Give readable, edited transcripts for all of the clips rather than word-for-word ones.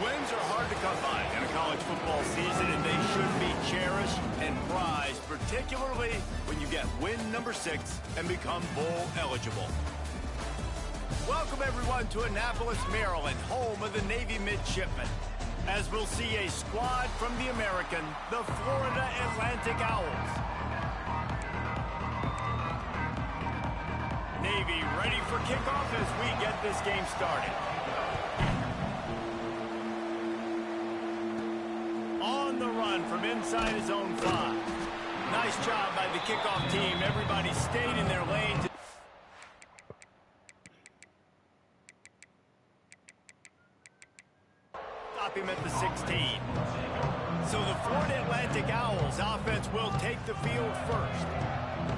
Wins are hard to come by in a college football season, and they should be cherished and prized, particularly when you get win number 6 and become bowl eligible. Welcome, everyone, to Annapolis, Maryland, home of the Navy midshipmen, as we'll see a squad from the American, the Florida Atlantic Owls. Navy ready for kickoff as we get this game started. On the run from inside his own 5. Nice job by the kickoff team. Everybody stayed in their lanes. Stop him at the 16. So the Florida Atlantic Owls offense will take the field first.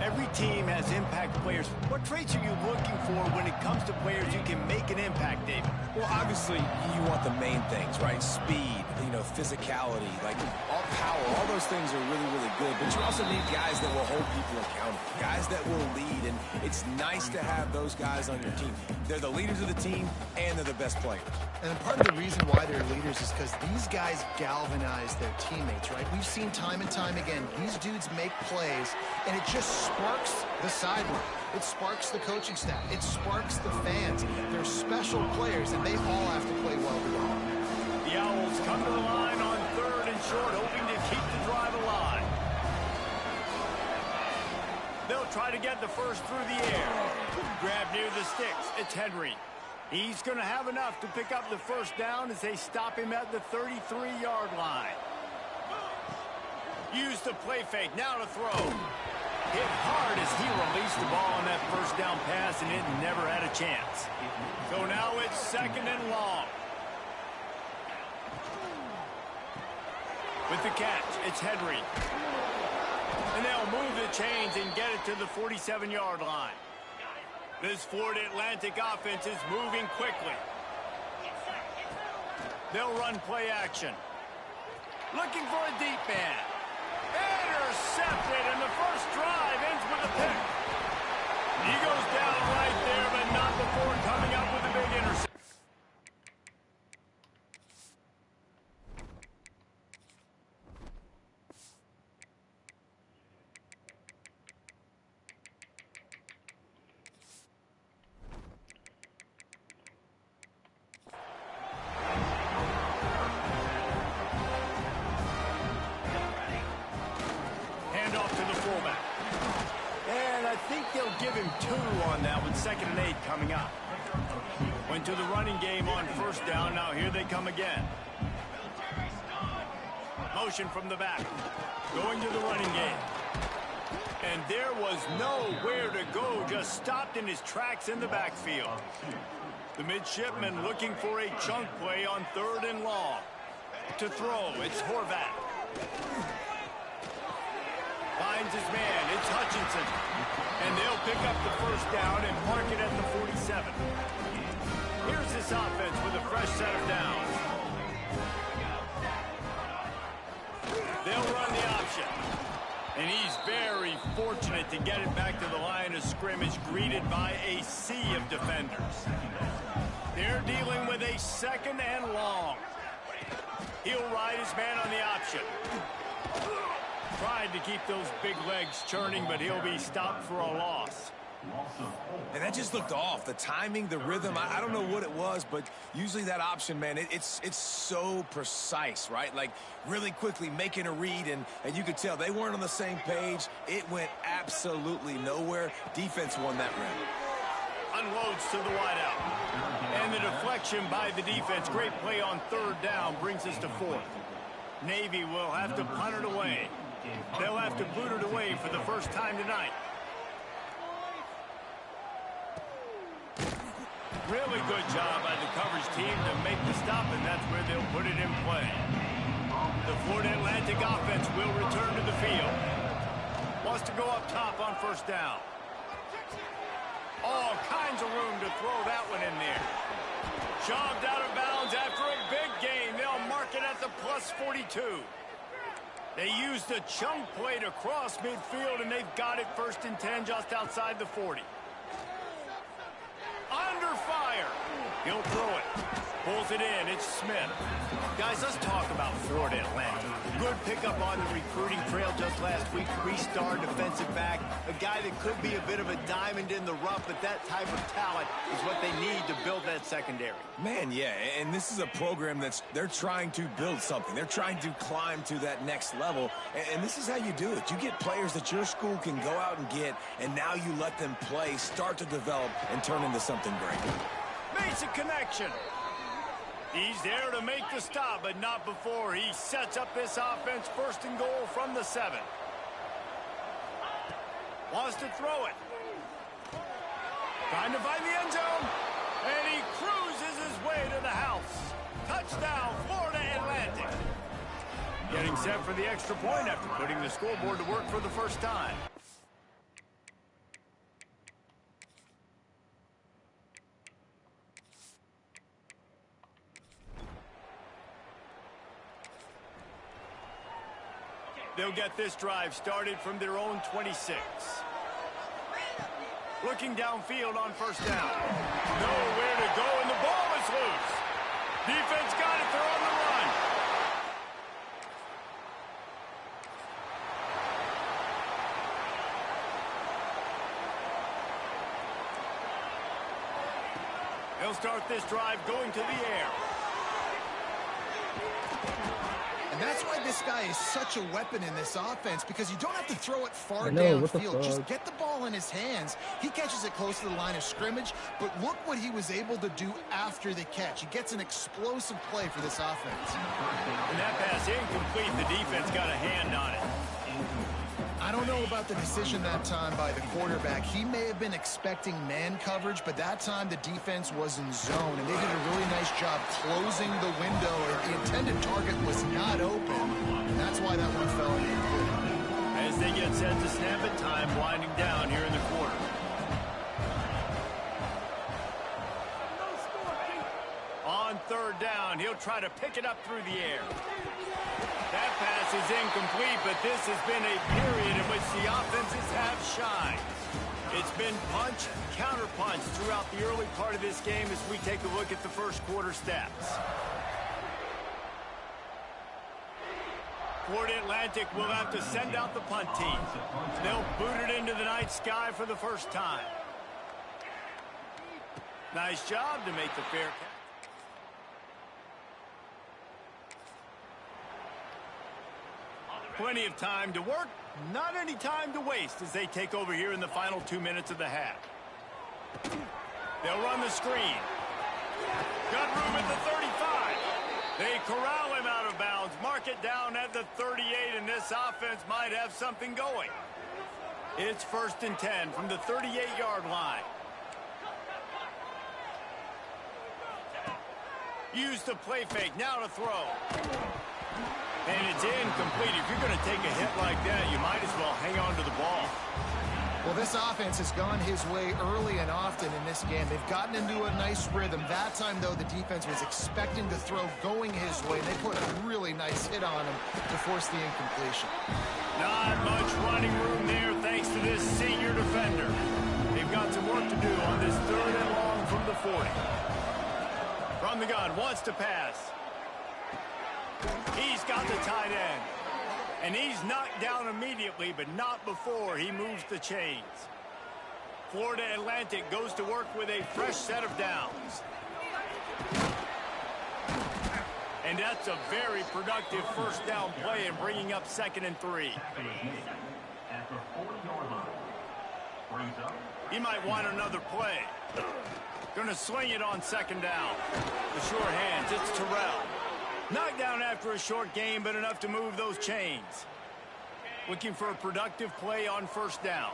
Every team has impact players. What traits are you looking for when it comes to players who can make an impact, David? Well, obviously, you want the main things, right? Speed, physicality, like all power, all those things are really, really good. But you also need guys that will hold people accountable, guys that will lead, and it's nice to have those guys on your team. They're the leaders of the team, and they're the best players. And part of the reason why they're leaders is because these guys galvanize their teammates, right? We've seen time and time again, these dudes make plays, and it just sparks the sideline. It sparks the coaching staff. It sparks the fans. They're special players, and they all have to play well together. The Owls come to the line on 3rd and short, hoping to keep the drive alive. They'll try to get the first through the air. Grab near the sticks. It's Henry. He's going to have enough to pick up the first down as they stop him at the 33-yard line. Use the play fake. Now to throw. Hit hard as he released the ball on that first down pass, and it never had a chance. So now it's 2nd and long. With the catch, it's Henry. And they'll move the chains and get it to the 47-yard line. This Florida Atlantic offense is moving quickly. They'll run play action. Looking for a deep man. Intercepted, and the first drive ends with a pick. He goes down right there, but not before coming up with a big interception. Give him 2 on that with 2nd and 8 coming up. Went to the running game on 1st down. Now here they come again. Motion from the back. Going to the running game. And there was nowhere to go. Just stopped in his tracks in the backfield. The midshipman looking for a chunk play on 3rd and long. To throw, it's Horvath. Finds his man. It's Hutchinson. And they'll pick up the first down and mark it at the 47. Here's this offense with a fresh set of downs. They'll run the option. And he's very fortunate to get it back to the line of scrimmage, greeted by a sea of defenders. They're dealing with a 2nd and long. He'll ride his man on the option. Tried to keep those big legs churning, but he'll be stopped for a loss. And that just looked off. The timing, the rhythm, I don't know what it was, but usually that option, man, it's so precise, right? Like really quickly making a read, and you could tell they weren't on the same page. It went absolutely nowhere. Defense won that round. Unloads to the wideout. And the deflection by the defense. Great play on 3rd down brings us to 4th. Navy will have to punt it away. They'll have to boot it away for the first time tonight. Really good job by the coverage team to make the stop, and that's where they'll put it in play. The Florida Atlantic offense will return to the field. Wants to go up top on 1st down. All kinds of room to throw that one in there. Shoved out of bounds after a big gain. They'll mark it at the plus 42. They used a chunk play to cross midfield, and they've got it 1st and 10 just outside the 40. Under fire. He'll throw it. Pulls Drills it in. It's Smith. Guys, let's talk about Florida Atlantic. Good pickup on the recruiting trail just last week. Three-star defensive back. A guy that could be a bit of a diamond in the rough, but that type of talent is what they need to build that secondary. Man, yeah, and this is a program they're trying to build something. They're trying to climb to that next level, and this is how you do it. You get players that your school can go out and get, and now you let them play, start to develop, and turn into something great. Makes a connection. He's there to make the stop, but not before he sets up this offense. First and goal from the 7. Wants to throw it. Trying to find the end zone. And he cruises his way to the house. Touchdown, Florida Atlantic. Getting set for the extra point after putting the scoreboard to work for the first time. They'll get this drive started from their own 26. Looking downfield on first down. Nowhere to go, and the ball is loose. Defense got it. They're on the run. They'll start this drive going to the air. And that's why this guy is such a weapon in this offense, because you don't have to throw it far downfield. Just get the ball in his hands. He catches it close to the line of scrimmage, but look what he was able to do after the catch. He gets an explosive play for this offense. And that pass incomplete. The defense got a hand on it. I don't know about the decision that time by the quarterback. He may have been expecting man coverage, but that time the defense was in zone, and they did a really nice job closing the window. The intended target was not open, and that's why that one fell incomplete. As they get set to snap it, time winding down here in the quarter. On third down, he'll try to pick it up through the air. That pass is incomplete, but this has been a period in which the offenses have shined. It's been punch, counter-punch throughout the early part of this game as we take a look at the first quarter stats. Florida Atlantic will have to send out the punt team. They'll boot it into the night sky for the first time. Nice job to make the fair catch. Plenty of time to work, not any time to waste as they take over here in the final 2 minutes of the half. They'll run the screen. Got room at the 35. They corral him out of bounds, mark it down at the 38, and this offense might have something going. It's 1st and 10 from the 38-yard line. Use the play fake, now to throw. And it's incomplete. If you're going to take a hit like that, you might as well hang on to the ball. Well, this offense has gone his way early and often in this game. They've gotten into a nice rhythm. That time, though, the defense was expecting the throw going his way. They put a really nice hit on him to force the incompletion. Not much running room there thanks to this senior defender. They've got some work to do on this 3rd and long from the 40. From the gun, wants to pass. He's got the tight end. And he's knocked down immediately, but not before he moves the chains. Florida Atlantic goes to work with a fresh set of downs. And that's a very productive first down play and bringing up 2nd and 3. He might want another play. Going to swing it on 2nd down. The sure hands, it's Terrell. Knocked down after a short game, but enough to move those chains. Looking for a productive play on 1st down.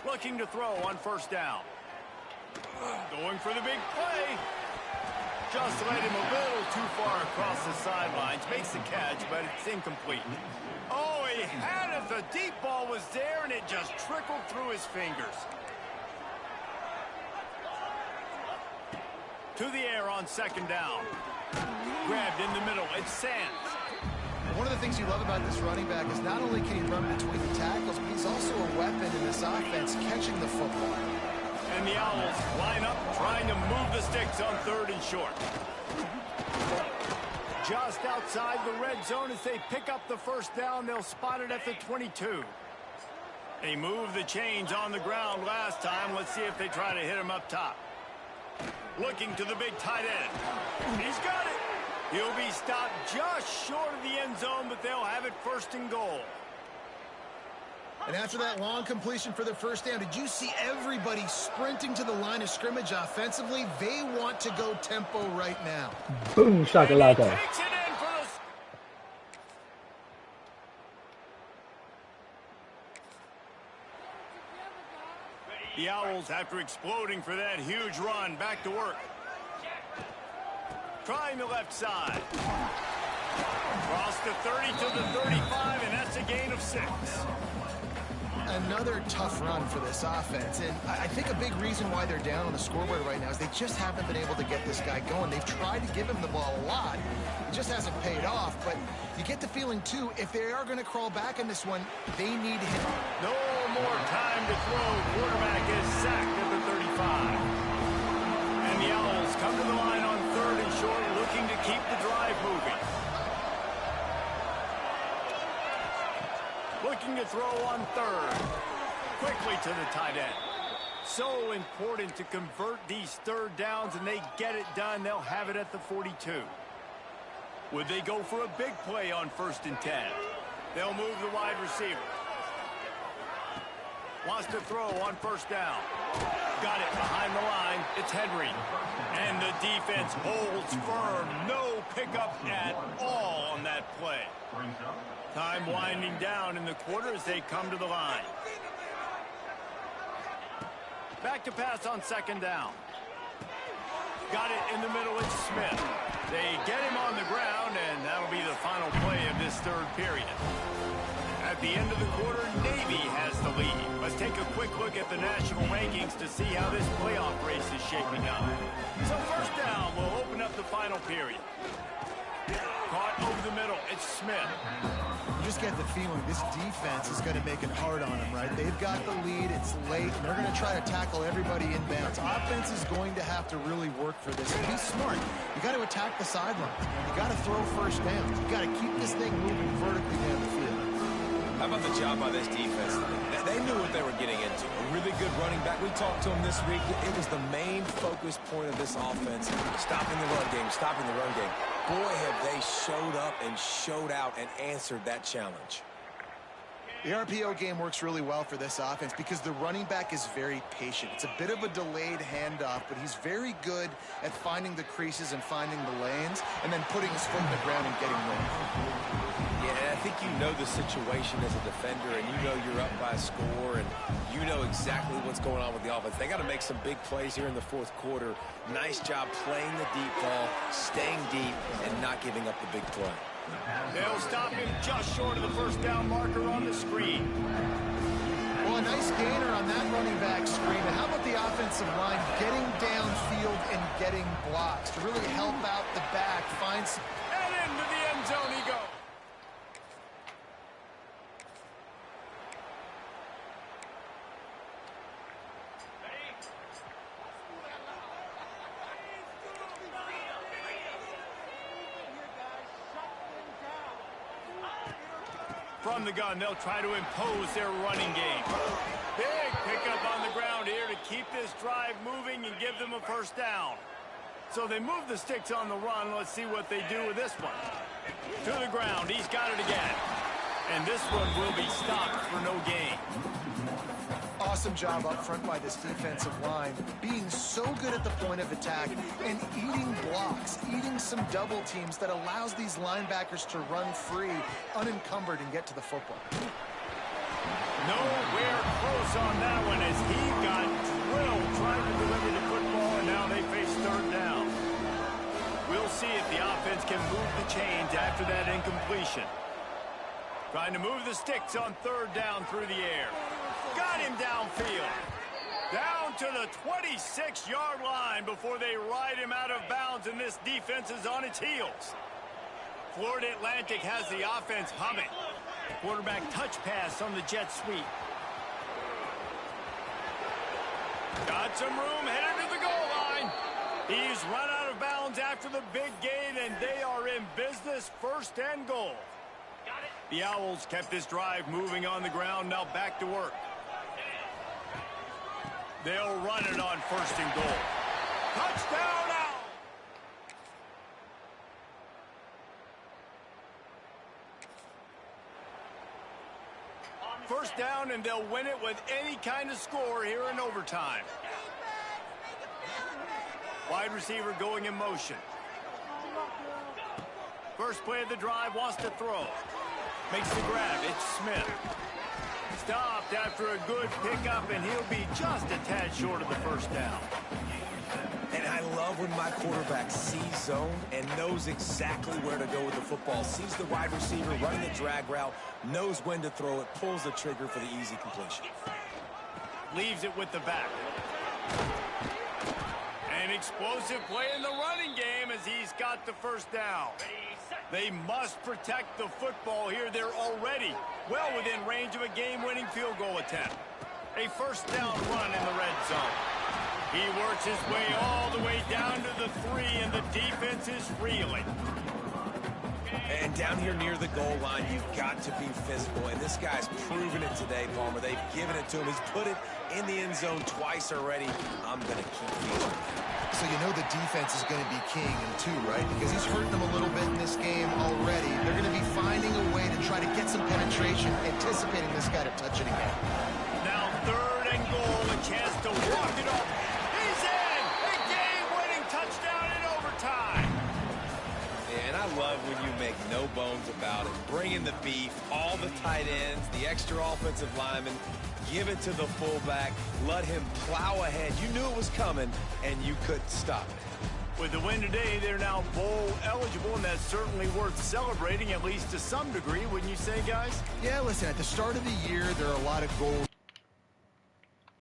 Looking to throw on 1st down. Going for the big play. Just led him a little too far across the sidelines. Makes the catch, but it's incomplete. Oh, he had it. The deep ball was there, and it just trickled through his fingers. To the air on 2nd down. Grabbed in the middle. It's Sands. One of the things you love about this running back is not only can he run between the tackles, but he's also a weapon in this offense catching the football. And And the Owls line up trying to move the sticks on 3rd and short. Just outside the red zone as they pick up the first down. They'll spot it at the 22. They moved the chains on the ground last time. Let's see if they try to hit him up top. Looking to the big tight end. He's got it. He'll be stopped just short of the end zone, but they'll have it 1st and goal. And after that long completion for the first down, did you see everybody sprinting to the line of scrimmage offensively? They want to go tempo right now. Boom, shakalaka. Takes it in for the Owls, after exploding for that huge run, back to work. Trying the left side. Cross the 30 to the 35, and that's a gain of 6. Another tough run for this offense, and I think a big reason why they're down on the scoreboard right now is they just haven't been able to get this guy going. They've tried to give him the ball a lot. It just hasn't paid off, but you get the feeling, too, if they are going to crawl back in this one, they need him. No more time to throw. Quarterback is sacked at the 35. And the Owls come to the line on 3rd and short, looking to keep the drive moving. Looking to throw on 3rd. Quickly to the tight end. So important to convert these 3rd downs, and they get it done. They'll have it at the 42. Would they go for a big play on 1st and 10? They'll move the wide receiver. Wants to throw on 1st down. Got it behind the line. It's Henry. And the defense holds firm. No pickup at all on that play. Time winding down in the quarter as they come to the line. Back to pass on 2nd down. Got it in the middle. It's Smith. They get him on the ground, and that'll be the final play of this 3rd period. At the end of the quarter, Navy has the lead. Let's take a quick look at the national rankings to see how this playoff race is shaping up. So 1st down will open up the final period. Caught over the middle. It's Smith. You just get the feeling this defense is going to make it hard on them, right? They've got the lead. It's late, and they're going to try to tackle everybody inbounds. Offense is going to have to really work for this. Be smart. You got to attack the sidelines. You got to throw 1st downs. You got to keep this thing moving vertically down the field. How about the job by this defense? They knew what they were getting into. A really good running back. We talked to him this week. It was the main focus point of this offense. Stopping the run game, stopping the run game. Boy, have they showed up and showed out and answered that challenge. The RPO game works really well for this offense because the running back is very patient. It's a bit of a delayed handoff, but he's very good at finding the creases and finding the lanes and then putting his foot in the ground and getting rid. Yeah, I think you know the situation as a defender, and you know you're up by a score, and you know exactly what's going on with the offense. They got to make some big plays here in the 4th quarter. Nice job playing the deep ball, staying deep, and not giving up the big play. They'll stop him just short of the 1st down marker on the screen. Well, a nice gainer on that running back screen. And how about the offensive line getting downfield and getting blocks to really help out the back, find some... And into the end zone he goes. From the gun, they'll try to impose their running game. Big pickup on the ground here to keep this drive moving and give them a 1st down. So they move the sticks on the run. Let's see what they do with this one. To the ground. He's got it again. And this one will be stopped for no gain. Awesome job up front by this defensive line, being so good at the point of attack and eating blocks, eating some double teams that allows these linebackers to run free, unencumbered, and get to the football. Nowhere close on that one as he got drilled trying to deliver the football, and now they face 3rd down. We'll see if the offense can move the chains after that incompletion. Trying to move the sticks on 3rd down through the air. Got him downfield. Down to the 26-yard line before they ride him out of bounds, and this defense is on its heels. Florida Atlantic has the offense humming. Quarterback touch pass on the jet sweep. Got some room, headed to the goal line. He's run out of bounds after the big gain, and they are in business, 1st and goal. The Owls kept this drive moving on the ground, now back to work. They'll run it on 1st and goal. Touchdown, Owls! 1st down, and they'll win it with any kind of score here in overtime. Wide receiver going in motion. First play of the drive, wants to throw. Makes the grab. It's Smith. Stopped after a good pickup, and he'll be just a tad short of the 1st down. And I love when my quarterback sees zone and knows exactly where to go with the football. Sees the wide receiver running the drag route, knows when to throw it, pulls the trigger for the easy completion. Leaves it with the back. An explosive play in the running game as he's got the 1st down. They must protect the football here. They're already well within range of a game-winning field goal attempt. A 1st down run in the red zone. He works his way all the way down to the 3, and the defense is reeling. And down here near the goal line, you've got to be physical. And this guy's proven it today, Palmer. They've given it to him. He's put it in the end zone twice already. I'm going to keep feeling it. So you know the defense is going to be king in 2, right? Because he's hurting them a little bit in this game already. They're going to be finding a way to try to get some penetration, anticipating this guy to touch it again. Now 3rd and goal, a chance to walk it off. He's in! A game-winning touchdown in overtime. And I love when you make no bones about it. Bring in the beef, all the tight ends, the extra offensive linemen. Give it to the fullback. Let him plow ahead. You knew it was coming, and you couldn't stop it. With the win today, they're now bowl eligible, and that's certainly worth celebrating, at least to some degree, wouldn't you say, guys? Yeah, listen, at the start of the year, there are a lot of goals.